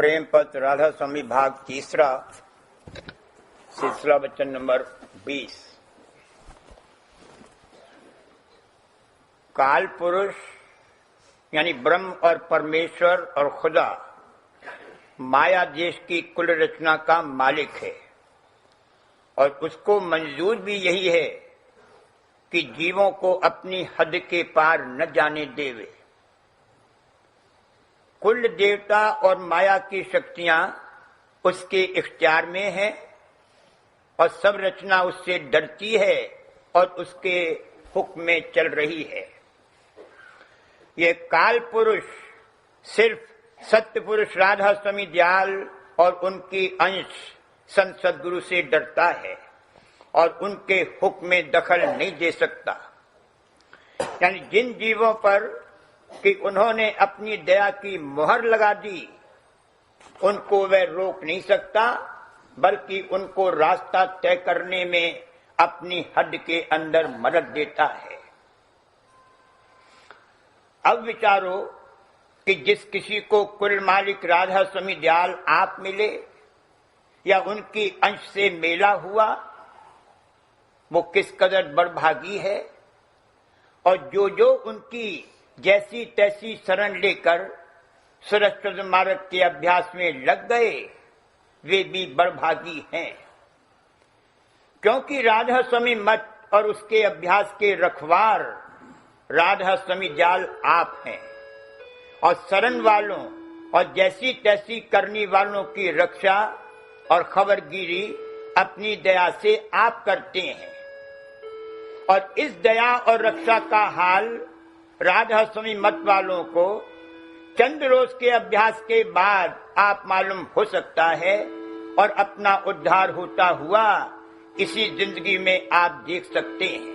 प्रेम पत्र राधा स्वामी भाग तीसरा, सिलसिला वचन नंबर 20। काल पुरुष यानी ब्रह्म और परमेश्वर और खुदा माया देश की कुल रचना का मालिक है और उसको मंजूर भी यही है कि जीवों को अपनी हद के पार न जाने देवे। कुल देवता और माया की शक्तियां उसके इख्तियार में है और सब रचना उससे डरती है और उसके हुक्म में चल रही है। ये काल पुरुष सिर्फ सत्य पुरुष राधा स्वामी दयाल और उनकी अंश संत सद्गुरु से डरता है और उनके हुक्म में दखल नहीं दे सकता। यानी जिन जीवों पर कि उन्होंने अपनी दया की मोहर लगा दी, उनको वह रोक नहीं सकता, बल्कि उनको रास्ता तय करने में अपनी हद के अंदर मदद देता है। अब विचारो कि जिस किसी को कुल मालिक राधा स्वामी दयाल आप मिले या उनकी अंश से मेला हुआ, वो किस कदर बड़भागी है। और जो उनकी जैसी तैसी शरण लेकर सरस्वत मार्ग के अभ्यास में लग गए, वे भी बड़भागी हैं, क्योंकि राधा स्वामी मत और उसके अभ्यास के रखवार राधा स्वामी दयाल आप हैं और शरण वालों और जैसी तैसी करने वालों की रक्षा और खबरगिरी अपनी दया से आप करते हैं। और इस दया और रक्षा का हाल राधा स्वामी मत वालों को चंद रोज के अभ्यास के बाद आप मालूम हो सकता है और अपना उद्धार होता हुआ इसी जिंदगी में आप देख सकते हैं।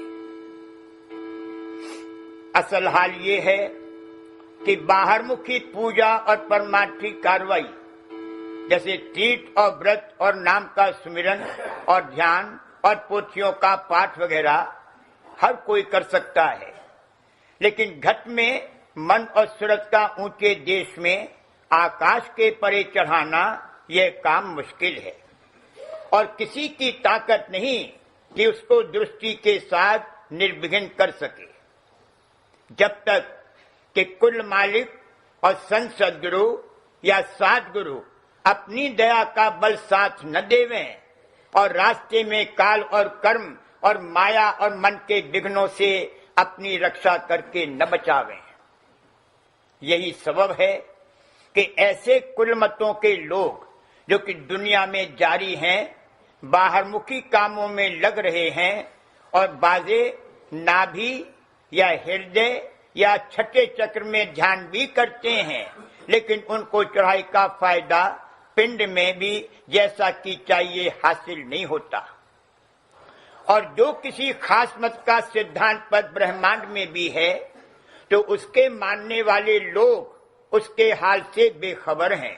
असल हाल ये है कि बाहरमुखी पूजा और परमार्थी कार्रवाई जैसे तीर्थ और व्रत और नाम का सुमिरन और ध्यान और पोथियों का पाठ वगैरह हर कोई कर सकता है, लेकिन घट में मन और सूरत का ऊंचे देश में आकाश के परे चढ़ाना यह काम मुश्किल है और किसी की ताकत नहीं कि उसको दृष्टि के साथ निर्विघ्न कर सके। जब तक कि कुल मालिक और संत सद्गुरु या सद्गुरु अपनी दया का बल साथ न देवें और रास्ते में काल और कर्म और माया और मन के विघ्नों से अपनी रक्षा करके न बचावें। यही सबब है कि ऐसे कुल मतों के लोग जो कि दुनिया में जारी हैं, बाहरमुखी कामों में लग रहे हैं और बाजे नाभि या हृदय या छठे चक्र में ध्यान भी करते हैं, लेकिन उनको चढ़ाई का फायदा पिंड में भी जैसा कि चाहिए हासिल नहीं होता। और जो किसी खास मत का सिद्धांत पद ब्रह्मांड में भी है, तो उसके मानने वाले लोग उसके हाल से बेखबर हैं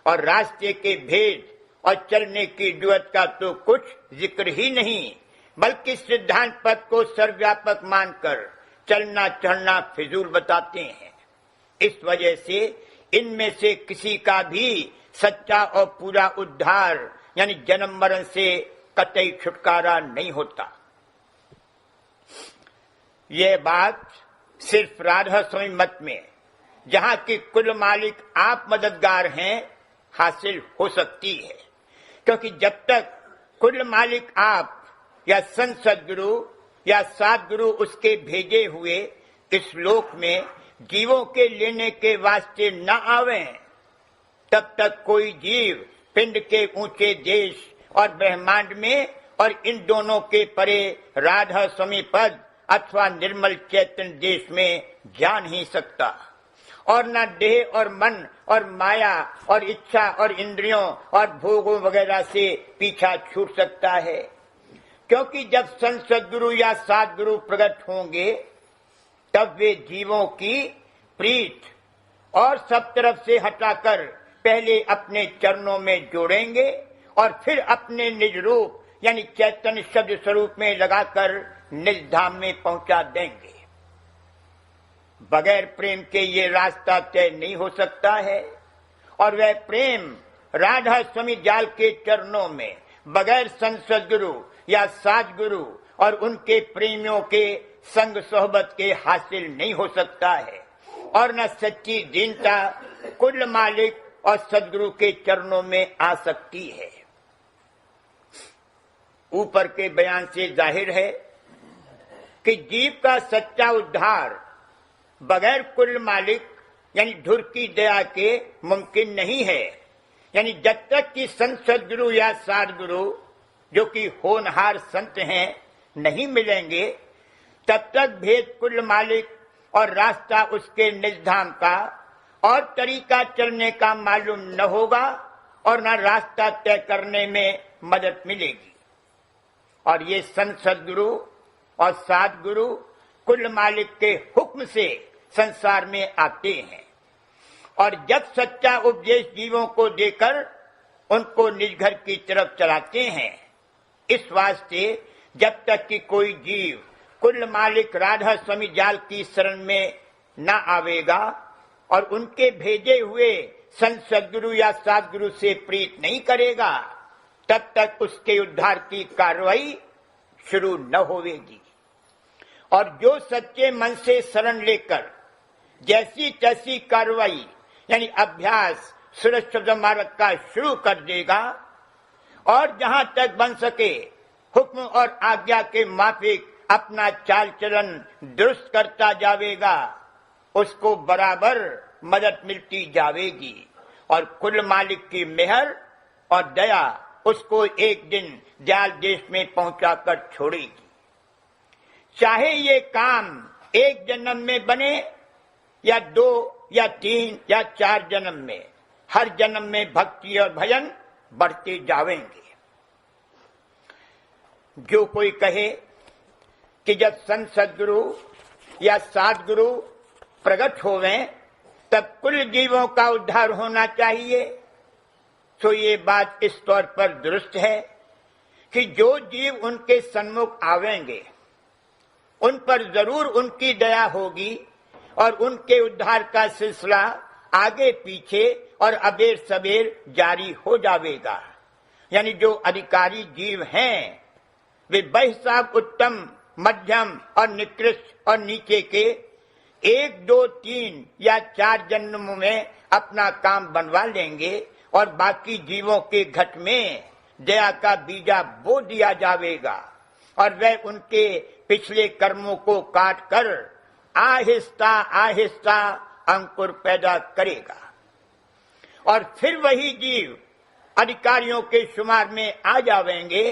और रास्ते के भेद और चलने की जरूरत का तो कुछ जिक्र ही नहीं, बल्कि सिद्धांत पद को सर्वव्यापक मानकर चलना चढ़ना फिजूल बताते हैं। इस वजह से इनमें से किसी का भी सच्चा और पूरा उद्धार यानी जन्म मरण से कतई छुटकारा नहीं होता। यह बात सिर्फ राधा स्वामी मत में, जहां की कुल मालिक आप मददगार हैं, हासिल हो सकती है, क्योंकि जब तक कुल मालिक आप या संत सद्गुरु या सद्गुरु उसके भेजे हुए इस लोक में जीवों के लेने के वास्ते न आवे, तब तक कोई जीव पिंड के ऊंचे देश और ब्रह्मांड में और इन दोनों के परे राधा स्वामी पद अथवा निर्मल चैतन्य देश में जा नहीं सकता और न देह और मन और माया और इच्छा और इंद्रियों और भोगों वगैरह से पीछा छूट सकता है। क्योंकि जब संत सद्गुरु या सद्गुरु प्रकट होंगे, तब वे जीवों की प्रीत और सब तरफ से हटाकर पहले अपने चरणों में जोड़ेंगे और फिर अपने निज रूप यानी चैतन्य शब्द स्वरूप में लगाकर निज धाम में पहुंचा देंगे। बगैर प्रेम के ये रास्ता तय नहीं हो सकता है और वह प्रेम राधा स्वामी जाल के चरणों में बगैर संत सद्गुरु या साधगुरु और उनके प्रेमियों के संग सोहबत के हासिल नहीं हो सकता है, और न सच्ची दीनता कुल मालिक और सद्गुरु के चरणों में आ सकती है। ऊपर के बयान से जाहिर है कि जीव का सच्चा उद्धार बगैर कुल मालिक यानी धुर की दया के मुमकिन नहीं है। यानी जब तक कि संत सद्गुरु या साधगुरु जो कि होनहार संत हैं नहीं मिलेंगे, तब तक भेद कुल मालिक और रास्ता उसके निज धाम का और तरीका चलने का मालूम न होगा और न रास्ता तय करने में मदद मिलेगी। और ये संत सद्गुरु और साधगुरु कुल मालिक के हुक्म से संसार में आते हैं, और जब सच्चा उपदेश जीवों को देकर उनको निज घर की तरफ चलाते हैं। इस वास्ते जब तक कि कोई जीव कुल मालिक राधा स्वामी जाल की शरण में न आवेगा और उनके भेजे हुए संत सद्गुरु या साधगुरु से प्रीत नहीं करेगा, तब तक उसके उद्धार की कार्रवाई शुरू न होगी। और जो सच्चे मन से शरण लेकर जैसी तैसी कार्रवाई यानी अभ्यास सुरक्षित मार्ग का शुरू कर देगा और जहां तक बन सके हुक्म और आज्ञा के माफिक अपना चाल चलन दुरुस्त करता जाएगा, उसको बराबर मदद मिलती जाएगी और कुल मालिक की मेहर और दया उसको एक दिन दयाल देश में पहुंचाकर छोड़ेगी। चाहे ये काम एक जन्म में बने या 2 या 3 या 4 जन्म में, हर जन्म में भक्ति और भजन बढ़ते जाएंगे। जो कोई कहे कि जब संत सद्गुरु या साधगुरु प्रकट होवें तब कुल जीवों का उद्धार होना चाहिए, तो ये बात इस तौर पर दुरुस्त है कि जो जीव उनके सन्मुख आवेंगे उन पर जरूर उनकी दया होगी और उनके उद्धार का सिलसिला आगे पीछे और अबेर सबेर जारी हो जाएगा। यानी जो अधिकारी जीव हैं वे बेहिसाब उत्तम, मध्यम और निकृष्ट और नीचे के 1, 2, 3 या 4 जन्मों में अपना काम बनवा लेंगे और बाकी जीवों के घट में दया का बीजा बो दिया जाएगा और वह उनके पिछले कर्मों को काट कर आहिस्ता आहिस्ता अंकुर पैदा करेगा और फिर वही जीव अधिकारियों के शुमार में आ जाएंगे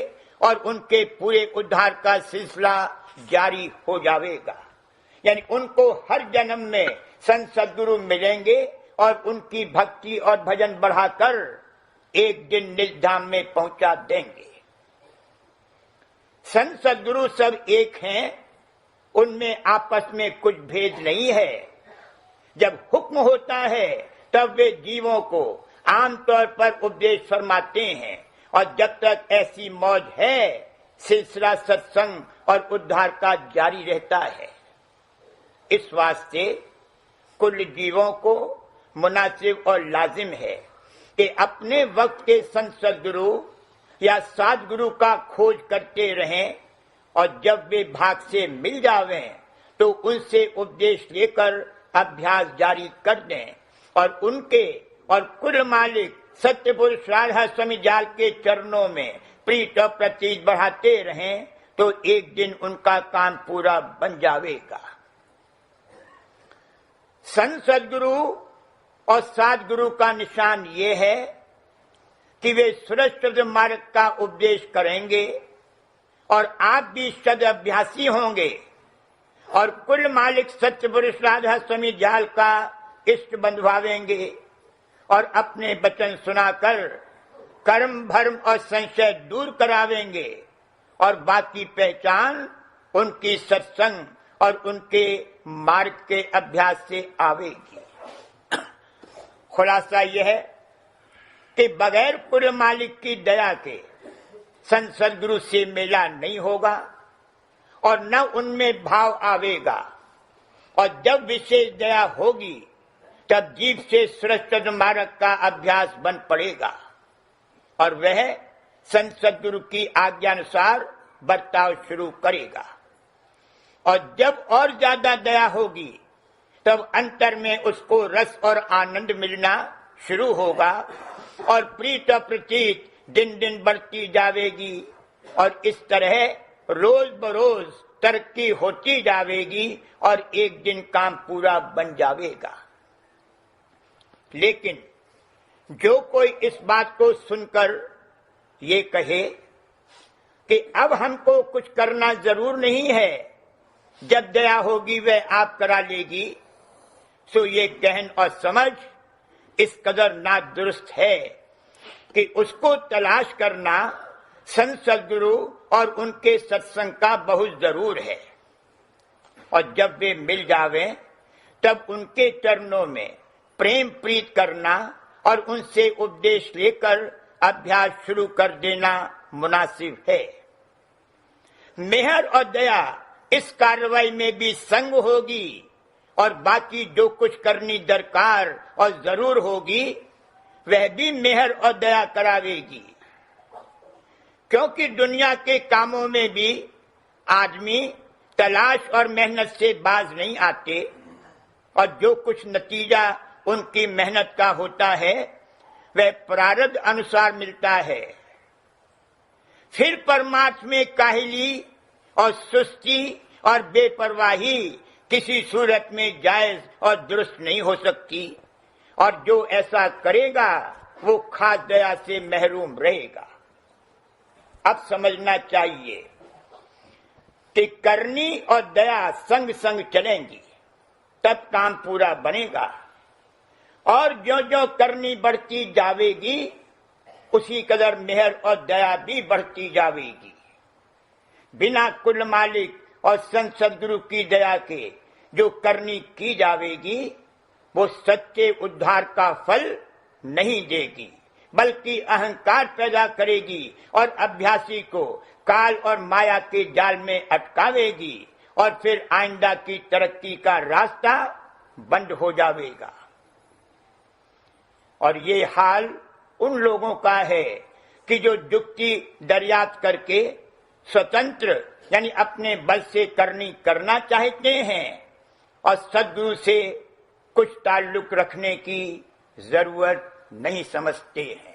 और उनके पूरे उद्धार का सिलसिला जारी हो जाएगा। यानी उनको हर जन्म में संत सद्गुरु मिलेंगे और उनकी भक्ति और भजन बढ़ाकर एक दिन निज धाम में पहुंचा देंगे। संत सद्गुरु सब एक हैं, उनमें आपस में कुछ भेद नहीं है। जब हुक्म होता है तब वे जीवों को आमतौर पर उपदेश फरमाते हैं और जब तक ऐसी मौज है सिलसिला सत्संग और उद्धार का जारी रहता है। इस वास्ते कुल जीवों को मुनासिब और लाजिम है कि अपने वक्त के संत सद्गुरु या साधगुरु का खोज करते रहें और जब वे भाग से मिल जावें तो उनसे उपदेश लेकर अभ्यास जारी कर दें और उनके और कुल मालिक सत्य पुरुष राधा स्वामी जाल के चरणों में प्रीत और प्रतीत बढ़ाते रहें तो एक दिन उनका काम पूरा बन जाएगा। संत सद्गुरु और साधगुरु का निशान ये है कि वे सुरक्षित मार्ग का उपदेश करेंगे और आप भी सद अभ्यासी होंगे और कुल मालिक सत्य पुरुष राधा स्वामी जाल का इष्ट बंधवावेंगे और अपने वचन सुनाकर कर्म भर्म और संशय दूर करावेंगे और बाकी पहचान उनकी सत्संग और उनके मार्ग के अभ्यास से आवेगी। खुलासा यह है कि बगैर कुल मालिक की दया के संत सद्गुरु से मेला नहीं होगा और न उनमें भाव आवेगा और जब विशेष दया होगी तब जीभ से सरस्वत मार्ग का अभ्यास बन पड़ेगा और वह संत सद्गुरु की आज्ञानुसार बर्ताव शुरू करेगा। और जब और ज्यादा दया होगी तब अंतर में उसको रस और आनंद मिलना शुरू होगा और प्रीत और प्रतीत दिन दिन बढ़ती जाएगी और इस तरह रोज बरोज तरक्की होती जाएगी और एक दिन काम पूरा बन जाएगा। लेकिन जो कोई इस बात को सुनकर ये कहे कि अब हमको कुछ करना जरूर नहीं है, जब दया होगी वह आप करा लेगी, सो ये कहन और समझ इस कदर नादुरुस्त है कि उसको तलाश करना संत सद्गुरु और उनके सत्संग का बहुत जरूर है। और जब वे मिल जावे तब उनके चरणों में प्रेम प्रीत करना और उनसे उपदेश लेकर अभ्यास शुरू कर देना मुनासिब है। मेहर और दया इस कार्रवाई में भी संग होगी और बाकी जो कुछ करनी दरकार और जरूर होगी वह भी मेहर और दया करावेगी, क्योंकि दुनिया के कामों में भी आदमी तलाश और मेहनत से बाज नहीं आते और जो कुछ नतीजा उनकी मेहनत का होता है वह प्रारब्ध अनुसार मिलता है। फिर परमात्मा में काहिली और सुस्ती और बेपरवाही किसी सूरत में जायज और दुरुस्त नहीं हो सकती और जो ऐसा करेगा वो खास दया से महरूम रहेगा। अब समझना चाहिए कि करनी और दया संग संग चलेंगी तब काम पूरा बनेगा और जो जो करनी बढ़ती जावेगी उसी कदर मेहर और दया भी बढ़ती जावेगी। बिना कुल मालिक और संत सद्गुरु की दया के जो करनी की जावेगी वो सच्चे उद्धार का फल नहीं देगी, बल्कि अहंकार पैदा करेगी और अभ्यासी को काल और माया के जाल में अटकावेगी और फिर आइंदा की तरक्की का रास्ता बंद हो जाएगा। और ये हाल उन लोगों का है कि जो युक्ति दरियाफ्त करके स्वतंत्र यानी अपने बल से करनी करना चाहते हैं और सद्गुरु से कुछ ताल्लुक रखने की जरूरत नहीं समझते हैं।